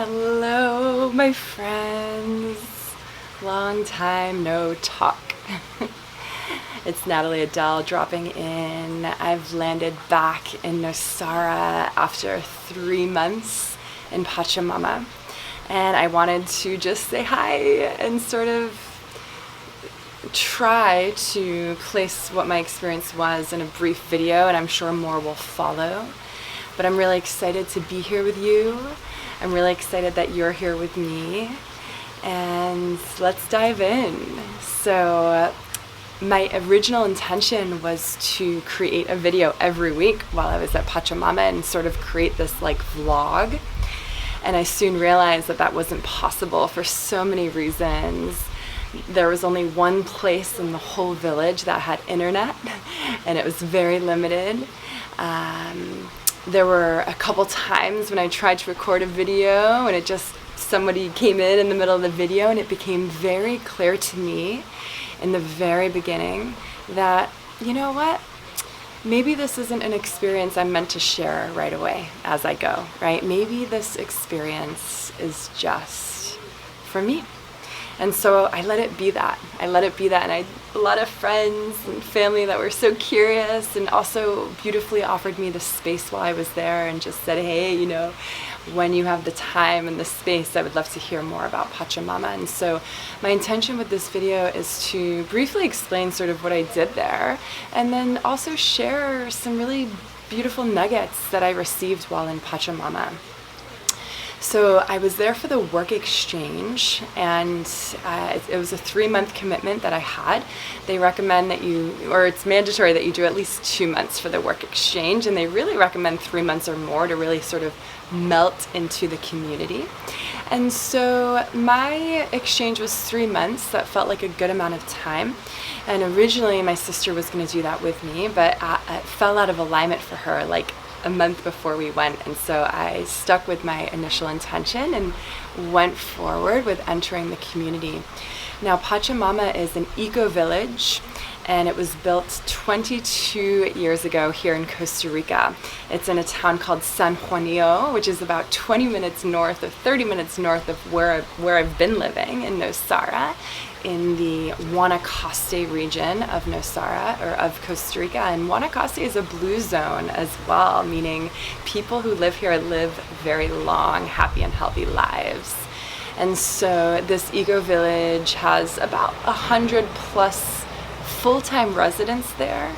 Hello, my friends. Long time no talk. It's Natalie Adele dropping in. I've landed back in Nosara after 3 months in Pachamama, and I wanted to just say hi and sort of try to place what my experience was in a brief video, and I'm sure more will follow. But I'm really excited to be here with you. I'm really excited that you're here with me, and let's dive in. So my original intention was to create a video every week while I was at Pachamama and sort of create this like vlog, and I soon realized that that wasn't possible for so many reasons. There was only one place in the whole village that had internet, and it was very limited. There were a couple times when I tried to record a video and somebody came in the middle of the video, and it became very clear to me in the very beginning that, you know what, maybe this isn't an experience I'm meant to share right away as I go, right? Maybe this experience is just for me. And so I let it be that. And I had a lot of friends and family that were so curious and also beautifully offered me the space while I was there and just said, hey, you know, when you have the time and the space, I would love to hear more about Pachamama. And so my intention with this video is to briefly explain sort of what I did there, and then also share some really beautiful nuggets that I received while in Pachamama. So I was there for the work exchange, and it was a 3-month commitment that I had. They recommend that it's mandatory that you do at least 2 months for the work exchange, and they really recommend 3 months or more to really sort of melt into the community. And so my exchange was 3 months. That felt like a good amount of time. And originally my sister was going to do that with me, but it fell out of alignment for her like a month before we went, and so I stuck with my initial intention and went forward with entering the community. Now, Pachamama is an eco-village, and it was built 22 years ago here in Costa Rica. It's in a town called San Juanillo, which is about 30 minutes north of where I've been living in Nosara, in the Costa region of Nosara, or of Costa Rica. And Costa is a blue zone as well, meaning people who live here live very long, happy and healthy lives. And so this eco-village has about 100 plus full-time residents there.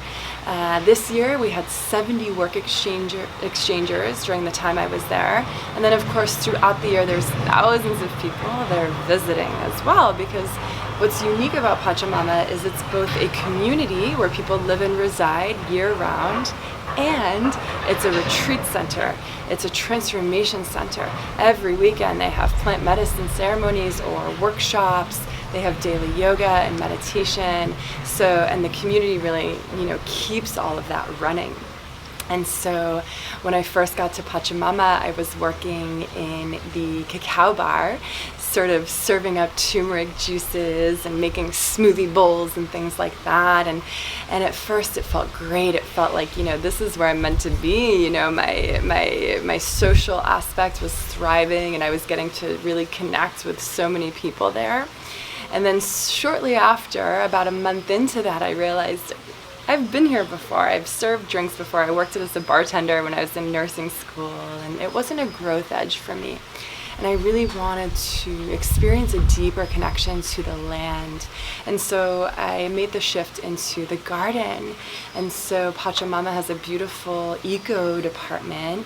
This year we had 70 work exchangers during the time I was there. And then of course throughout the year there's thousands of people that are visiting as well, because what's unique about Pachamama is it's both a community where people live and reside year-round, and it's a retreat center. It's a transformation center. Every weekend they have plant medicine ceremonies or workshops. They have daily yoga and meditation. And the community really, keeps all of that running. And so when I first got to Pachamama, I was working in the cacao bar, sort of serving up turmeric juices and making smoothie bowls and things like that. And at first it felt great. It felt like, this is where I'm meant to be. My social aspect was thriving, and I was getting to really connect with so many people there. And then shortly after, about a month into that, I realized I've been here before. I've served drinks before. I worked as a bartender when I was in nursing school, and it wasn't a growth edge for me. And I really wanted to experience a deeper connection to the land. And so I made the shift into the garden. And so Pachamama has a beautiful eco department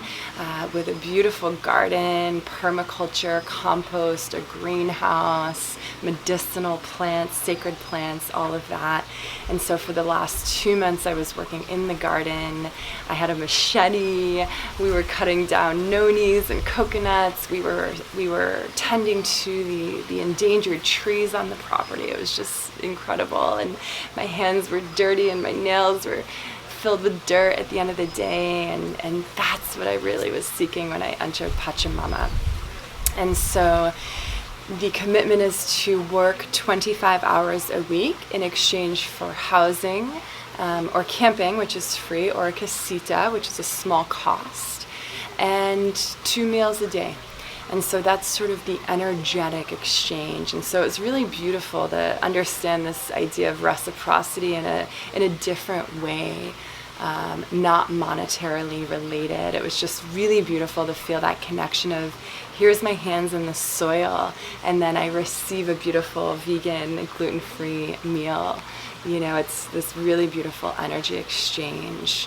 with a beautiful garden, permaculture, compost, a greenhouse, medicinal plants, sacred plants, all of that. And so for the last 2 months I was working in the garden. I had a machete. We were cutting down nonis and coconuts. We were tending to the endangered trees on the property. It was just incredible, and my hands were dirty and my nails were filled with dirt at the end of the day, and that's what I really was seeking when I entered Pachamama. And so the commitment is to work 25 hours a week in exchange for housing or camping, which is free, or a casita, which is a small cost, and 2 meals a day. And so that's sort of the energetic exchange. And so it's really beautiful to understand this idea of reciprocity in a different way, not monetarily related. It was just really beautiful to feel that connection of, here's my hands in the soil, and then I receive a beautiful vegan, gluten-free meal. You know, it's this really beautiful energy exchange.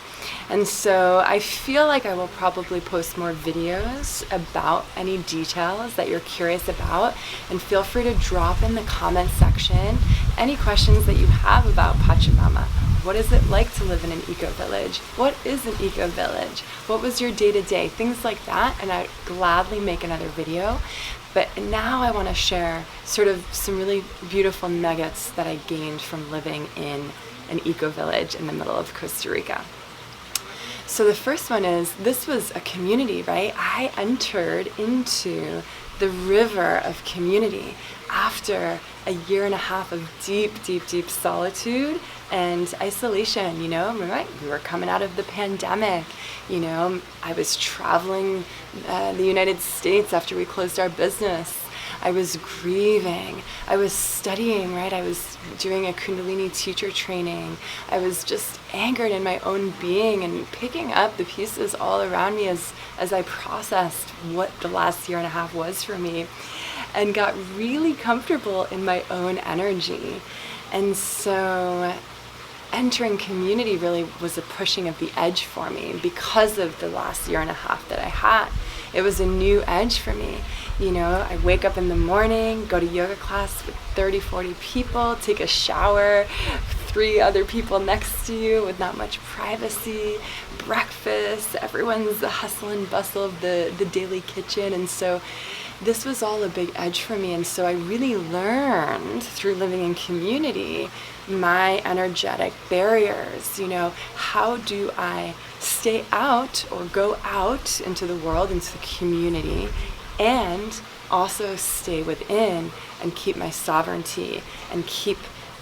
And so I feel like I will probably post more videos about any details that you're curious about, and feel free to drop in the comment section any questions that you have about Pachamama. What is it like to live in an eco-village? What is an eco-village? What was your day-to-day? Things like that, and I'd gladly make another video. But now I want to share sort of some really beautiful nuggets that I gained from living in an eco-village in the middle of Costa Rica. So the first one is, this was a community, right? I entered into the river of community after a year and a half of deep, deep, deep solitude and isolation. You know, we were coming out of the pandemic. You know, I was traveling the United States after we closed our business. I was grieving. I was studying, right? I was doing a Kundalini teacher training. I was just anchored in my own being and picking up the pieces all around me as I processed what the last year and a half was for me, and got really comfortable in my own energy. And so entering community really was a pushing of the edge for me because of the last year and a half that I had. It was a new edge for me. You know, I wake up in the morning, go to yoga class with 30, 40 people, take a shower, 3 other people next to you with not much privacy, breakfast, everyone's the hustle and bustle of the daily kitchen. And so this was all a big edge for me. And so I really learned through living in community my energetic barriers. You know, how do I stay out or go out into the world, into the community, and also stay within and keep my sovereignty and keep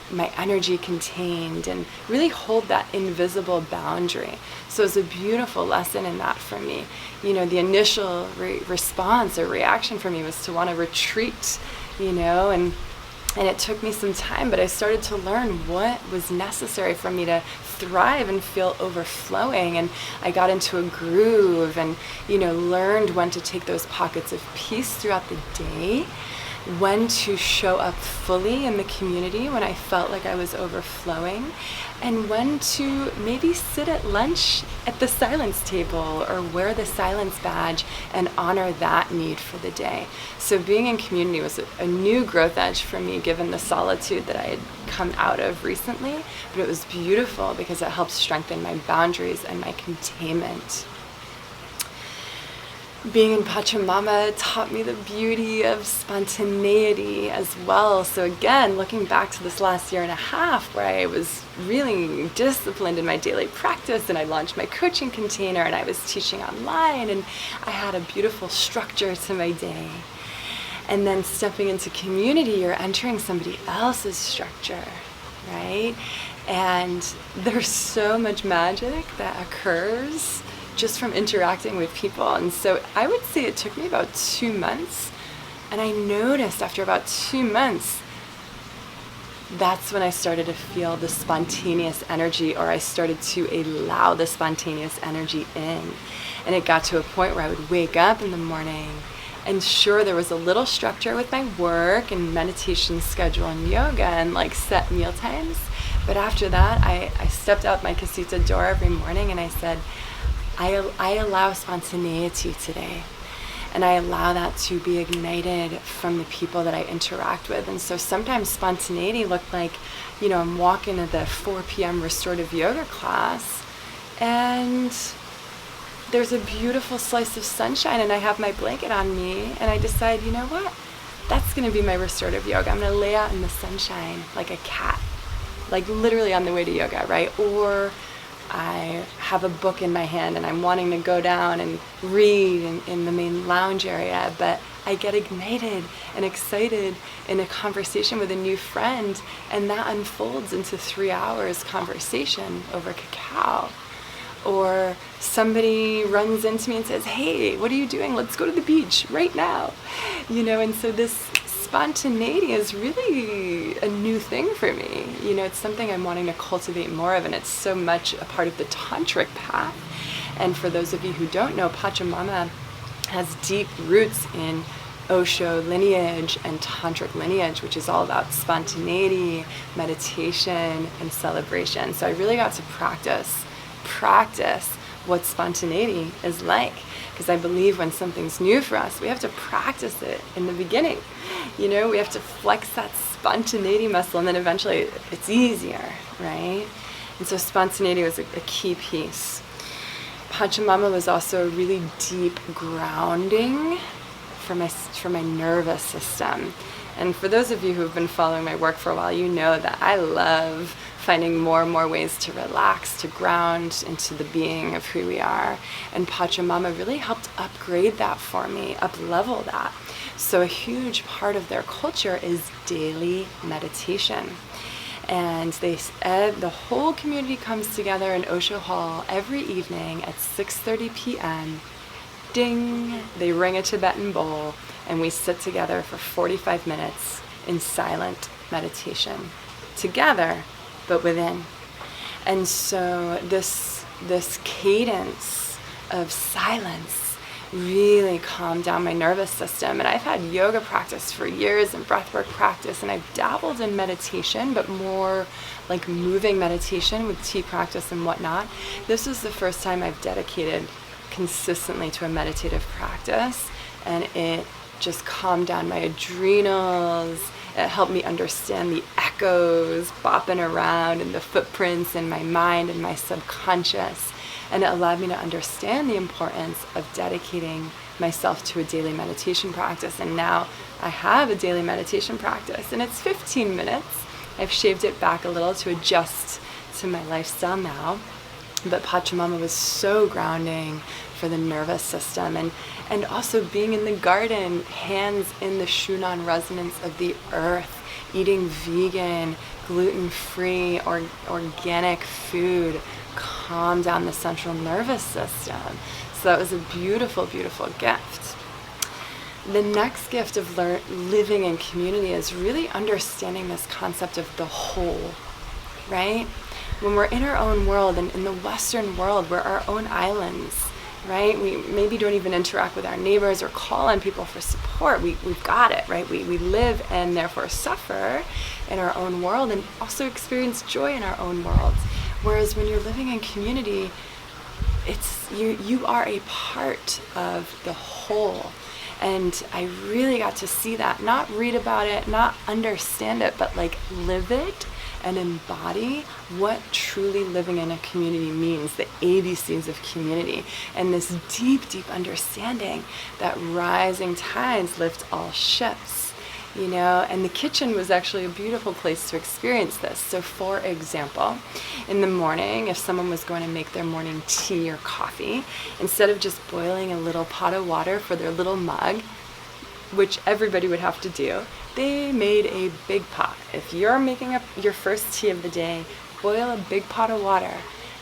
my energy contained and really hold that invisible boundary. So it's a beautiful lesson in that for me. You know, the initial response or reaction for me was to want to retreat, you know, and it took me some time, but I started to learn what was necessary for me to thrive and feel overflowing. And I got into a groove and, you know, learned when to take those pockets of peace throughout the day, when to show up fully in the community when I felt like I was overflowing, and when to maybe sit at lunch at the silence table or wear the silence badge and honor that need for the day. So being in community was a new growth edge for me, given the solitude that I had come out of recently, but it was beautiful because it helped strengthen my boundaries and my containment. Being in Pachamama taught me the beauty of spontaneity as well. So again, looking back to this last year and a half where I was really disciplined in my daily practice, and I launched my coaching container, and I was teaching online, and I had a beautiful structure to my day. And then stepping into community, you're entering somebody else's structure, right? And there's so much magic that occurs just from interacting with people. And so I would say it took me about 2 months, and I noticed after about 2 months, that's when I started to feel the spontaneous energy, or I started to allow the spontaneous energy in. And it got to a point where I would wake up in the morning, and sure, there was a little structure with my work and meditation schedule and yoga and like set meal times. But after that, I stepped out my casita door every morning and I said, I allow spontaneity today, and I allow that to be ignited from the people that I interact with. And so sometimes spontaneity looked like, you know, I'm walking to the 4 p.m. restorative yoga class, and there's a beautiful slice of sunshine, and I have my blanket on me, and I decide, you know what, that's going to be my restorative yoga. I'm going to lay out in the sunshine like a cat, like literally on the way to yoga, right? Or I have a book in my hand and I'm wanting to go down and read in the main lounge area, but I get ignited and excited in a conversation with a new friend, and that unfolds into 3 hours conversation over cacao. Or somebody runs into me and says, hey, what are you doing? Let's go to the beach right now. And so this spontaneity is really a new thing for me. It's something I'm wanting to cultivate more of, and it's so much a part of the tantric path. And for those of you who don't know, Pachamama has deep roots in Osho lineage and tantric lineage, which is all about spontaneity, meditation, and celebration. So I really got to practice what spontaneity is like, because I believe when something's new for us, we have to practice it in the beginning. We have to flex that spontaneity muscle, and then eventually it's easier, right? And so spontaneity was a key piece. Pachamama was also a really deep grounding for my nervous system. And for those of you who have been following my work for a while, you know that I love finding more and more ways to relax, to ground into the being of who we are. And Pachamama really helped upgrade that for me, up-level that. So a huge part of their culture is daily meditation. And the whole community comes together in Osho Hall every evening at 6:30 p.m. Ding! They ring a Tibetan bowl, and we sit together for 45 minutes in silent meditation. Together, but within. And so this cadence of silence really calmed down my nervous system. And I've had yoga practice for years and breathwork practice, and I've dabbled in meditation, but more like moving meditation with tea practice and whatnot. This was the first time I've dedicated consistently to a meditative practice, and it just calmed down my adrenals. It helped me understand the echoes bopping around and the footprints in my mind and my subconscious. And it allowed me to understand the importance of dedicating myself to a daily meditation practice. And now I have a daily meditation practice, and it's 15 minutes. I've shaved it back a little to adjust to my lifestyle now. But Pachamama was so grounding for the nervous system, and also being in the garden, hands in the Shunan resonance of the earth, eating vegan, gluten-free, organic food, calm down the central nervous system. So that was a beautiful, beautiful gift. The next gift of living in community is really understanding this concept of the whole, right? When we're in our own world, and in the Western world, we're our own islands, right? We maybe don't even interact with our neighbors or call on people for support. We've got it, right? We live and therefore suffer in our own world, and also experience joy in our own worlds. Whereas when you're living in community, it's you are a part of the whole. And I really got to see that, not read about it, not understand it, but like live it and embody what truly living in a community means, the ABCs of community, and this deep, deep understanding that rising tides lift all ships. And the kitchen was actually a beautiful place to experience this. So for example, in the morning, if someone was going to make their morning tea or coffee, instead of just boiling a little pot of water for their little mug, which everybody would have to do, they made a big pot. If you're making up your first tea of the day, boil a big pot of water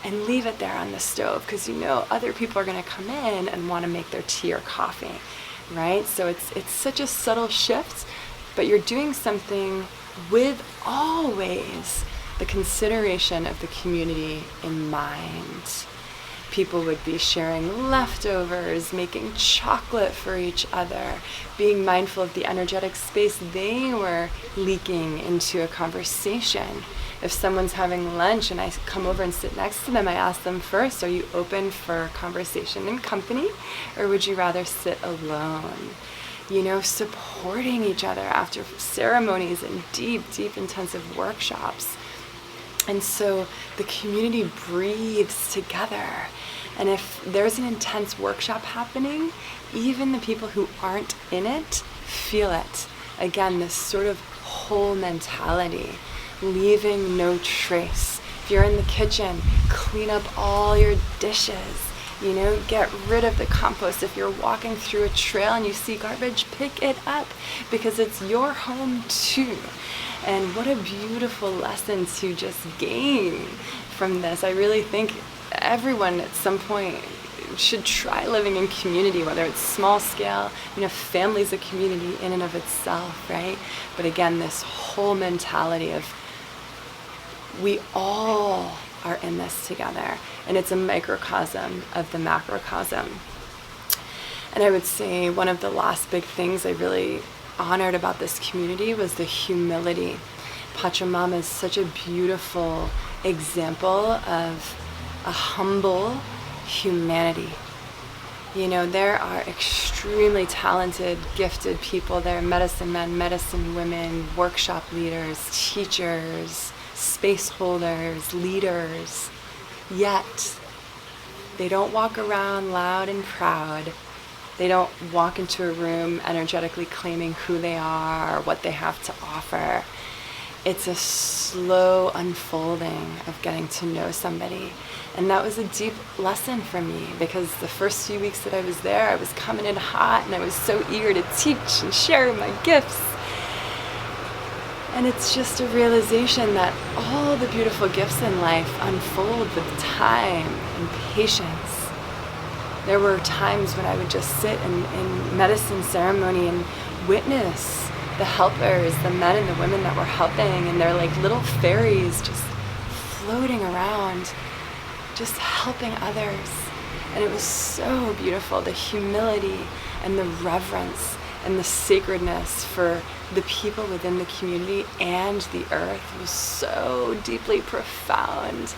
and leave it there on the stove, because other people are going to come in and want to make their tea or coffee, right? So it's such a subtle shift, but you're doing something with always the consideration of the community in mind. People would be sharing leftovers, making chocolate for each other, being mindful of the energetic space they were leaking into a conversation. If someone's having lunch and I come over and sit next to them, I ask them first, are you open for conversation and company, or would you rather sit alone? Supporting each other after ceremonies and deep, deep intensive workshops. And so the community breathes together. And if there's an intense workshop happening, even the people who aren't in it feel it. Again, this sort of whole mentality, leaving no trace. If you're in the kitchen, clean up all your dishes. Get rid of the compost. If you're walking through a trail and you see garbage, pick it up, because it's your home too. And what a beautiful lesson to just gain from this. I really think everyone at some point should try living in community, whether it's small scale. A family's a community in and of itself, right? But again, this whole mentality of we all are in this together, and it's a microcosm of the macrocosm. And I would say one of the last big things I really honored about this community was the humility. Pachamama is such a beautiful example of a humble humanity. There are extremely talented, gifted people there, medicine men, medicine women, workshop leaders, teachers, space holders, leaders, yet they don't walk around loud and proud. They don't walk into a room energetically claiming who they are or what they have to offer. It's a slow unfolding of getting to know somebody. And that was a deep lesson for me, because the first few weeks that I was there, I was coming in hot and I was so eager to teach and share my gifts. And it's just a realization that all the beautiful gifts in life unfold with time and patience. There were times when I would just sit in medicine ceremony and witness the helpers, the men and the women that were helping, and they're like little fairies just floating around, just helping others. And it was so beautiful, the humility and the reverence and the sacredness for the people within the community and the earth was so deeply profound.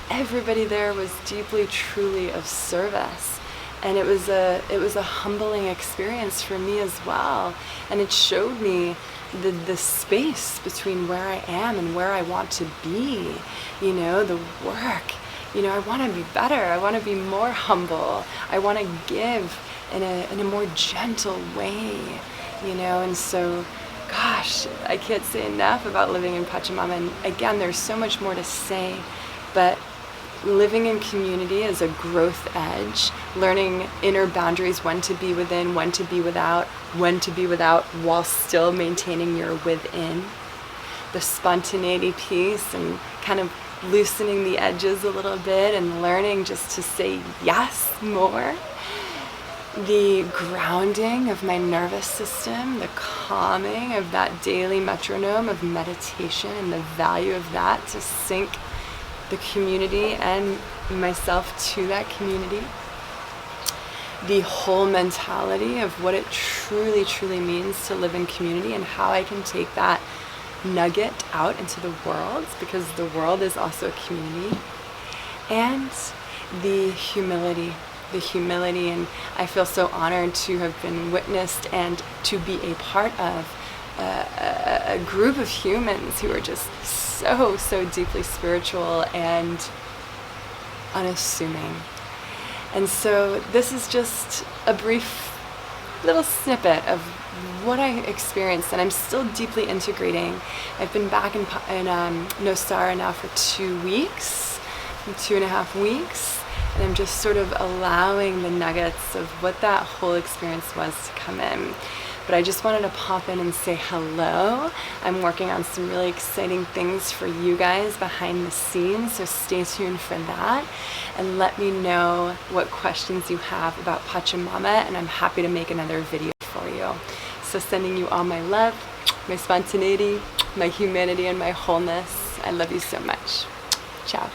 Everybody there was deeply, truly of service. And it was a humbling experience for me as well. And it showed me the space between where I am and where I want to be, the work. I want to be better. I want to be more humble. I want to give in a more gentle way, and so, gosh, I can't say enough about living in Pachamama. And again, there's so much more to say, but living in community is a growth edge, learning inner boundaries, when to be within, when to be without while still maintaining your within. The spontaneity piece and kind of loosening the edges a little bit and learning just to say yes more. The grounding of my nervous system, the calming of that daily metronome of meditation, and the value of that to sync the community and myself to that community. The whole mentality of what it truly, truly means to live in community and how I can take that nugget out into the world, because the world is also a community. And the humility, and I feel so honored to have been witnessed and to be a part of a group of humans who are just so deeply spiritual and unassuming. And so this is just a brief little snippet of what I experienced, and I'm still deeply integrating. I've been back in Nosara now for 2 weeks, 2.5 weeks, and I'm just sort of allowing the nuggets of what that whole experience was to come in. But I just wanted to pop in and say hello. I'm working on some really exciting things for you guys behind the scenes, so stay tuned for that. And let me know what questions you have about Pachamama, and I'm happy to make another video for you. So sending you all my love, my spontaneity, my humanity, and my wholeness. I love you so much. Ciao.